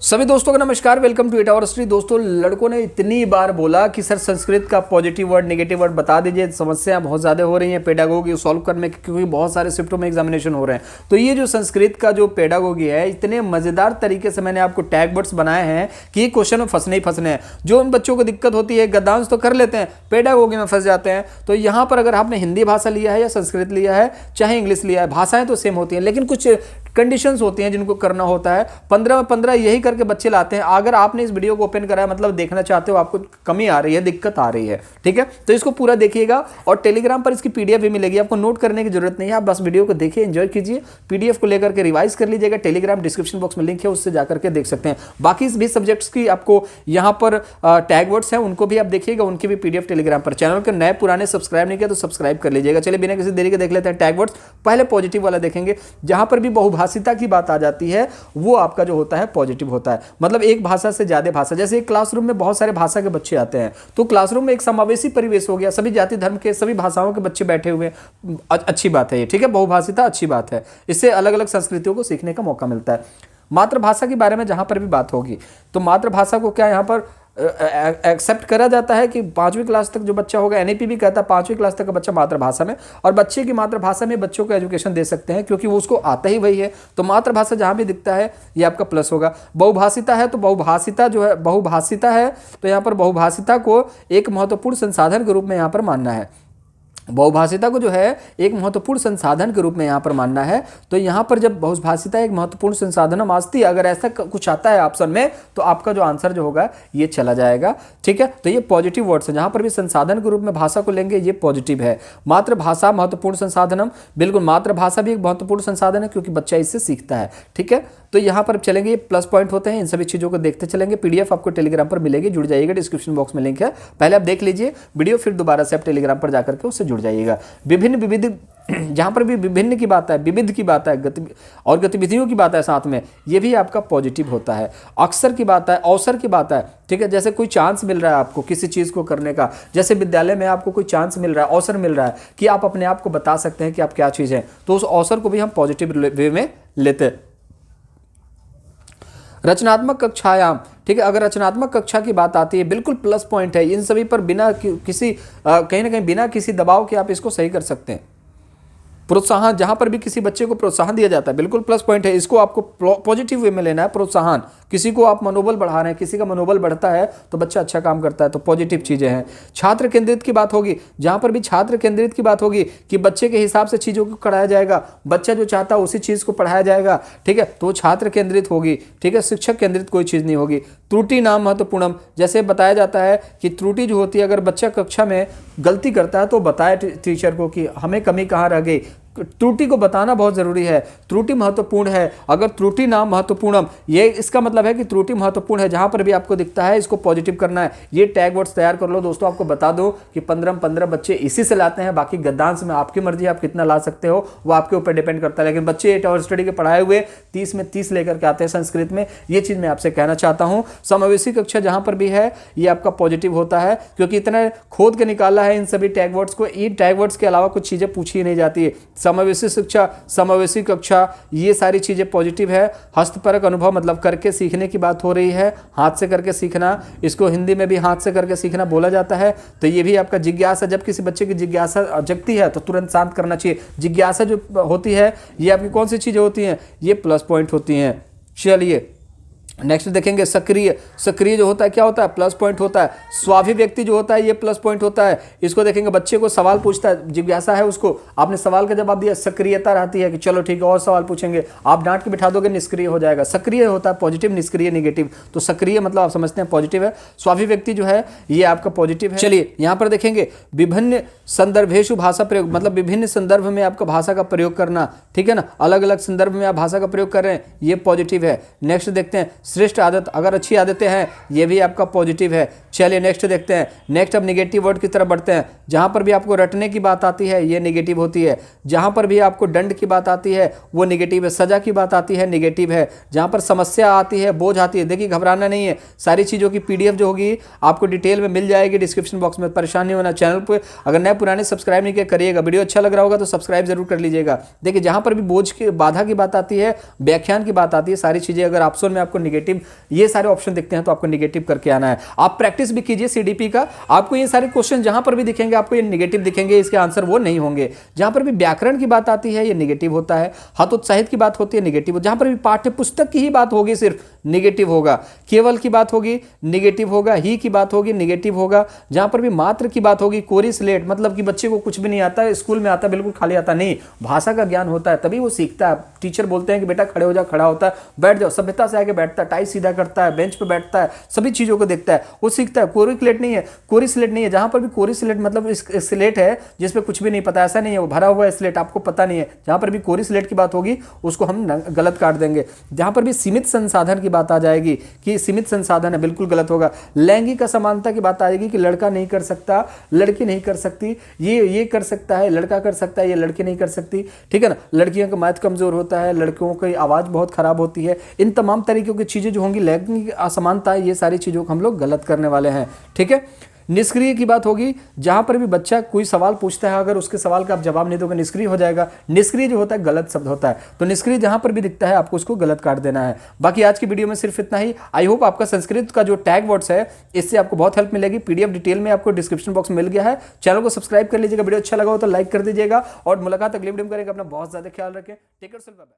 सभी दोस्तों का नमस्कार, welcome to it our study. दोस्तों, लड़कों ने इतनी बार बोला कि सर संस्कृत का पॉजिटिव वर्ड नेगेटिव वर्ड बता दीजिए, समस्या बहुत ज़्यादा हो रही है पेडागोगी सॉल्व करने में, क्योंकि बहुत सारे शिफ्टों में एग्जामिनेशन हो रहे हैं। तो ये जो संस्कृत का जो पेडागोगी है, इतने मज़ेदार तरीके से मैंने आपको टैग वर्ड्स बनाए हैं कि ये क्वेश्चन में फंसने ही फंसने हैं। जो उन बच्चों को दिक्कत होती है, गद्यांश तो कर लेते हैं, पेडागोगी में फंस जाते हैं। तो यहाँ पर अगर आपने हिंदी भाषा लिया है या संस्कृत लिया है, चाहे इंग्लिश लिया है, भाषाएं तो सेम होती हैं, लेकिन कुछ कंडीशंस होती हैं जिनको करना होता है। 15 में 15 यही करके बच्चे लाते हैं। अगर आपने इस वीडियो को ओपन करा है, मतलब देखना चाहते हो, आपको कमी आ रही है, दिक्कत आ रही है, ठीक है, तो इसको पूरा देखिएगा। और टेलीग्राम पर इसकी पीडीएफ भी मिलेगी, आपको नोट करने की जरूरत नहीं है, आप बस वीडियो को देखिए, एंजॉय कीजिए, पीडीएफ को लेकर के रिवाइज कर लीजिएगा। टेलीग्राम डिस्क्रिप्शन बॉक्स में लिंक है, उससे जाकर के देख सकते हैं। बाकी भी सब्जेक्ट्स की आपको यहाँ पर टैग वर्ड्स हैं, उनको भी आप देखिएगा, उनकी भी पीडीएफ टेलीग्राम पर। चैनल के नए पुराने सब्सक्राइब नहीं किया तो सब्सक्राइब कर लीजिएगा। चलिए बिना किसी देरी के देख लेते हैं टैग वर्ड्स। पहले पॉजिटिव वाला देखेंगे, जहां पर भी बहुभाषिता की बात आ जाती है, वो आपका जो होता है पॉजिटिव होता है। मतलब एक भाषा से ज्यादा भाषा, जैसे एक क्लासरूम में बहुत सारे भाषा के बच्चे आते हैं, तो क्लासरूम में एक समावेशी परिवेश हो गया, सभी जाति धर्म के सभी भाषाओं के बच्चे बैठे हुए, अच्छी बात है ये, ठीक है, बहुभाषिता अच्छी बात है, इससे अलग अलग संस्कृतियों को सीखने का मौका मिलता है। मातृभाषा के बारे में जहां पर भी बात होगी, तो मातृभाषा को क्या यहाँ पर एक्सेप्ट करा जाता है कि 5वीं क्लास तक जो बच्चा होगा, एनईपी भी कहता है 5वीं क्लास तक का बच्चा मातृभाषा में, और बच्चे की मातृभाषा में बच्चों को एजुकेशन दे सकते हैं, क्योंकि वो उसको आता ही वही है। तो मातृभाषा जहां भी दिखता है ये आपका प्लस होगा। बहुभाषिता है, तो बहुभाषिता जो है, बहुभाषिता है तो यहाँ पर बहुभाषिता को एक महत्वपूर्ण संसाधन के रूप में यहाँ पर मानना है। बहुभाषिता को जो है एक महत्वपूर्ण संसाधन के रूप में यहाँ पर मानना है। तो यहाँ पर जब बहुभाषिता एक महत्वपूर्ण संसाधन मास्ती, अगर ऐसा कुछ आता है ऑप्शन में, तो आपका जो आंसर जो होगा ये चला जाएगा, ठीक है। तो ये पॉजिटिव वर्ड्स है, जहाँ पर भी संसाधन के रूप में भाषा को लेंगे ये पॉजिटिव है। मातृभाषा महत्वपूर्ण संसाधनम, बिल्कुल मातृभाषा भी एक महत्वपूर्ण संसाधन है, क्योंकि बच्चा इससे सीखता है, ठीक है। तो यहाँ पर चलेंगे, ये प्लस पॉइंट होते हैं, इन सभी चीज़ों को देखते चलेंगे। पीडीएफ आपको टेलीग्राम पर मिलेगी, जुड़ जाइएगा, डिस्क्रिप्शन बॉक्स में लिंक है, पहले आप देख लीजिए वीडियो, फिर दोबारा से आप टेलीग्राम पर जाकर के उससे जुड़ जाइएगा। विभिन्न विविध, जहाँ पर भी विभिन्न की बात है, विविध की बात है, और गतिविधियों की बात है साथ में, ये भी आपका पॉजिटिव होता है। अक्सर की बात है, अवसर की बात है, ठीक है, जैसे कोई चांस मिल रहा है आपको किसी चीज़ को करने का, जैसे विद्यालय में आपको कोई चांस मिल रहा है, अवसर मिल रहा है कि आप अपने आप को बता सकते हैं कि आप क्या चीज़ हैं, तो उस अवसर को भी हम पॉजिटिव वे में लेते हैं। रचनात्मक कक्षायाम, ठीक है, अगर रचनात्मक कक्षा की बात आती है, बिल्कुल प्लस पॉइंट है। इन सभी पर बिना किसी कहीं ना कहीं बिना किसी दबाव के आप इसको सही कर सकते हैं। प्रोत्साहन, जहां पर भी किसी बच्चे को प्रोत्साहन दिया जाता है, बिल्कुल प्लस पॉइंट है, इसको आपको पॉजिटिव वे में लेना है। प्रोत्साहन, किसी को आप मनोबल बढ़ा रहे हैं, किसी का मनोबल बढ़ता है तो बच्चा अच्छा काम करता है, तो पॉजिटिव चीज़ें हैं। छात्र केंद्रित की बात होगी, जहां पर भी छात्र केंद्रित की बात होगी कि बच्चे के हिसाब से चीज़ों को कराया जाएगा, बच्चा जो चाहता है उसी चीज़ को पढ़ाया जाएगा, ठीक है, तो छात्र केंद्रित होगी, ठीक है, शिक्षक केंद्रित कोई चीज़ नहीं होगी। त्रुटि नाम महत्वपूर्णम, जैसे बताया जाता है कि त्रुटि जो होती है, अगर बच्चा कक्षा में गलती करता है तो बताए टीचर को कि हमें कमी कहाँ रह गई, त्रुटि को बताना बहुत जरूरी है। त्रुटि महत्वपूर्ण है, अगर त्रुटि नाम महत्वपूर्णम, ये इसका मतलब है कि त्रुटि महत्वपूर्ण है, जहां पर भी आपको दिखता है इसको पॉजिटिव करना है। ये टैग वर्ड्स तैयार कर लो दोस्तों। आपको बता दो कि 15 में 15 बच्चे इसी से लाते हैं, बाकी गद्यांश में आपकी मर्जी, आप कितना ला सकते हो वो आपके ऊपर डिपेंड करता है। लेकिन बच्चे 8 आवर स्टडी के पढ़ाए हुए 30 में 30 लेकर के आते हैं संस्कृत में, ये चीज मैं आपसे कहना चाहता हूं। समावेशी कक्षा जहां पर भी है ये आपका पॉजिटिव होता है, क्योंकि इतना खोद के निकाला है इन सभी टैग वर्ड्स को। इन टैग वर्ड्स के अलावा कुछ चीजें पूछी ही नहीं जाती है। समावेशी शिक्षा, समावेशी कक्षा, ये सारी चीजें पॉजिटिव है। हस्तपरक अनुभव, मतलब करके सीखने की बात हो रही है, हाथ से करके सीखना, इसको हिंदी में भी हाथ से करके सीखना बोला जाता है। तो ये भी आपका जिज्ञासा, जब किसी बच्चे की जिज्ञासा जगती है तो तुरंत शांत करना चाहिए। जिज्ञासा जो होती है ये आपकी कौन सी चीजें होती हैं, ये प्लस पॉइंट होती हैं। चलिए नेक्स्ट देखेंगे, सक्रिय। सक्रिय जो होता है क्या होता है, प्लस पॉइंट होता है। स्वाभिव्यक्ति जो होता है ये प्लस पॉइंट होता है। इसको देखेंगे, बच्चे को सवाल पूछता है, जिज्ञासा है उसको, आपने सवाल का जवाब दिया, सक्रियता रहती है कि चलो ठीक है और सवाल पूछेंगे, आप डांट के बिठा दोगे निष्क्रिय हो जाएगा। सक्रिय होता है पॉजिटिव, निष्क्रिय नेगेटिव, तो सक्रिय मतलब आप समझते हैं पॉजिटिव है। स्वाभिव्यक्ति जो है ये आपका पॉजिटिव है। चलिए यहाँ पर देखेंगे, विभिन्न संदर्भेशु भाषा प्रयोग, मतलब विभिन्न संदर्भ में आपका भाषा का प्रयोग करना, ठीक है ना, अलग अलग संदर्भ में आप भाषा का प्रयोग कर रहे हैं, ये पॉजिटिव है। नेक्स्ट देखते हैं, श्रेष्ठ आदत, अगर अच्छी आदतें हैं ये भी आपका पॉजिटिव है। चलिए नेक्स्ट देखते हैं। नेक्स्ट अब नेगेटिव वर्ड की तरफ बढ़ते हैं। जहां पर भी आपको रटने की बात आती है ये नेगेटिव होती है। जहां पर भी आपको दंड की बात आती है वो नेगेटिव है। सजा की बात आती है नेगेटिव है। जहां पर समस्या आती है, बोझ आती है, देखिए घबराना नहीं है, सारी चीज़ों की पीडीएफ जो होगी आपको डिटेल में मिल जाएगी डिस्क्रिप्शन बॉक्स में, परेशान नहीं होना। चैनल पर अगर नए पुराने सब्सक्राइब नहीं किया करिएगा, वीडियो अच्छा लग रहा होगा तो सब्सक्राइब जरूर कर लीजिएगा। देखिए जहां पर भी बोझ की बाधा की बात आती है, व्याख्यान की बात आती है, सारी चीज़ें अगर ऑप्शन में आपको निगेटिव, ये सारे ऑप्शन दिखते हैं तो आपको निगेटिव करके आना है। आप प्रैक्टिस भी कीजिए सीडीपी का, आपको ये सारे क्वेश्चन जहां पर भी दिखेंगे आपको ये निगेटिव दिखेंगे, इसके आंसर वो नहीं होंगे। जहां पर भी व्याकरण की बात आती है ये निगेटिव होता है, हतोत्साहित की बात होती है निगेटिव, जहां पर भी पाठ्य पुस्तक की ही बात होगी सिर्फ निगेटिव होगा, केवल की बात होगी निगेटिव होगा, ही की बात होगी निगेटिव होगा, जहां पर भी मात्र की बात होगी, कोरी स्लेट मतलब कि बच्चे को कुछ भी नहीं आता है, स्कूल में आता है बिल्कुल खाली आता नहीं, भाषा का ज्ञान होता है तभी वो सीखता है। टीचर बोलते हैं कि बेटा खड़े हो जा, खड़ा होता है, बैठ जाओ, सभ्यता से आके बैठता है, टाई सीधा करता है, बेंच पे बैठता है, सभी चीजों को देखता है, वो सीखता है। कोरी स्लेट नहीं है, कोरी स्लेट नहीं है, जहां पर भी कोरी स्लेट मतलब स्लेट है जिसपे कुछ भी नहीं पता, ऐसा नहीं है, वो भरा हुआ है स्लेट, आपको पता नहीं है। जहां पर भी कोरी स्लेट की बात होगी उसको हम गलत काट देंगे। जहां पर भी सीमित संसाधन की बात आ जाएगी कि सीमित संसाधन है, बिल्कुल गलत होगा। लैंगिक असमानता की बात आएगी कि लड़का नहीं कर सकता, लड़की नहीं कर सकती, ये कर सकता है, लड़का कर सकता है, ये लड़की नहीं कर सकती, ठीक है ना। लड़कियों का मैथ कमजोर होता है, लड़कियों की आवाज बहुत खराब होती है, इन तमाम तरीकों की चीजें जो होंगी, लैंगिक असमानता, ये सारी चीजों को हम लोग गलत करने वाले हैं, ठीक है। निष्क्रिय की बात होगी, जहां पर भी बच्चा कोई सवाल पूछता है, अगर उसके सवाल का आप जवाब नहीं दोगे निष्क्रिय हो जाएगा। निष्क्रिय जो होता है गलत शब्द होता है, तो निष्क्रिय जहां पर भी दिखता है आपको उसको गलत काट देना है। बाकी आज की वीडियो में सिर्फ इतना ही। आई होप आपका संस्कृत का जो टैग वर्ड्स है इससे आपको बहुत हेल्प मिलेगी। पीडीएफ डिटेल में आपको डिस्क्रिप्शन बॉक्स में मिल गया है। चैनल को सब्सक्राइब कर लीजिएगा, वीडियो अच्छा लगा हो तो लाइक कर दीजिएगा, और मुलाकात अगली वीडियो में करेंगे। अपना बहुत ज्यादा ख्याल रखें, टेक केयर, बाय बाय।